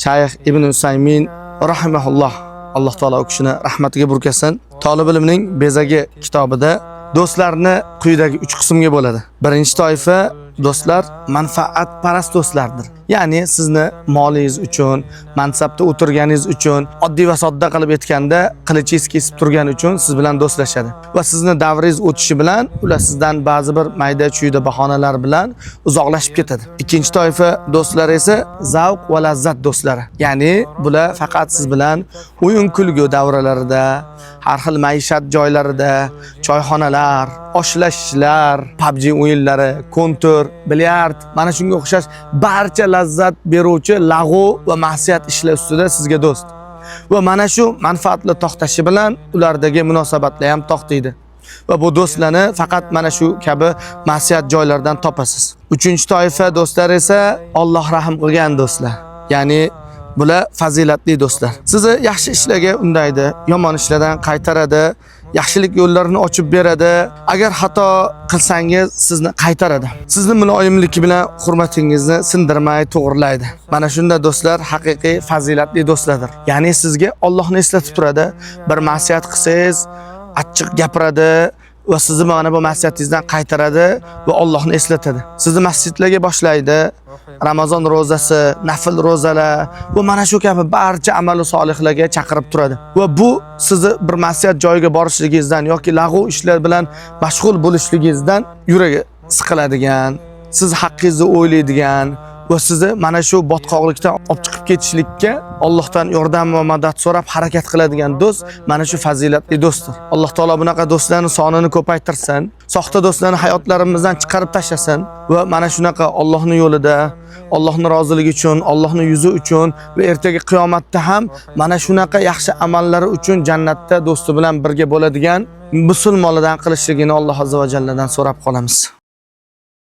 Shayx Ibn Usaymin rahimahulloh, Alloh taolo u kishini rahmatiga burkasin, Talib ilmning bezagi kitobida do'stlarni quyidagi 3 qismga bo'ladi. Birinchi toifa do'stlar manfaatparast do'stlardir. Ya'ni sizni molingiz uchun, mansabda o'tirganingiz uchun, oddiy va sodda qilib aytganda, qilichingiz kesib turgani uchun siz bilan do'stlashadi. Va sizni davringiz o'tishi bilan ular sizdan ba'zi bir mayda-chuyda bahonalar bilan uzoqlashib ketadi. Ikkinchi toifa do'stlar esa zavq va lazzat do'stlari. Ya'ni bular faqat siz bilan o'yin-kulgu davralarida, har xil maishat joylarida, choyxonalar, oshlashlar, PUBG o'yinlari, kontur, bilyard, mana shunga o'xshash barcha lazzat beruvchi lag'u va ma'siyat ishlar ustida sizga do'st. Va mana shu manfaatli to'xtashi bilan ulardagi munosabatlar ham to'xtaydi. Va bu do'stlarni faqat mana shu kabi ma'siyat joylardan topasiz. Uchinchi toifa do'stlar esa Alloh rahim qilgan do'stlar. Ya'ni bular fazilatli do'stlar. Sizni yaxshi ishlarga undaydi, yomon ishlardan qaytaradi, yaxshilik yo'llarini ochib beradi. Agar xato qilsangiz sizni qaytaradi. Sizni muloyimligi bilan hurmatingizni sindirmay to'g'rilaydi. Mana shunda do'stlar haqiqiy fazilatli do'stlardir. Ya'ni sizga Allohni eslatib turadi. Bir ma'siyat qilsangiz achchiq gapiradi va sizni mana bu ma'siyatingizdan qaytaradi va Allohni eslatadi. Sizni masjidlarga boshlaydi. Ramazon ro'zasi, nafil ro'zalar va mana shu kabi barcha amal solihlarga chaqirib turadi. Va bu sizni bir ma'siyat joyiga borishligingizdan yoki lag'u ishlar bilan mashg'ul bo'lishligingizdan yuragi siqiladigan, siz haqqingizni o'ylaydigan va sizni mana shu botqoqlikdan olib chiqib ketishlikka Allohdan yordam va madad so'rab harakat qiladigan do'st mana shu fazilatli do'stdir. Alloh taolo bunaqa do'stlarning sonini ko'paytirsin, soxta do'stlarni hayotlarimizdan chiqarib tashlasin va mana shunaqa Allohning yo'lida, Allohning roziligi uchun, Allohning yuzi uchun va ertaga qiyomatda ham mana shunaqa yaxshi amallari uchun jannatda do'sti bilan birga bo'ladigan musulmonlardan qilishligini Alloh azza va jalladan so'rab qolamiz.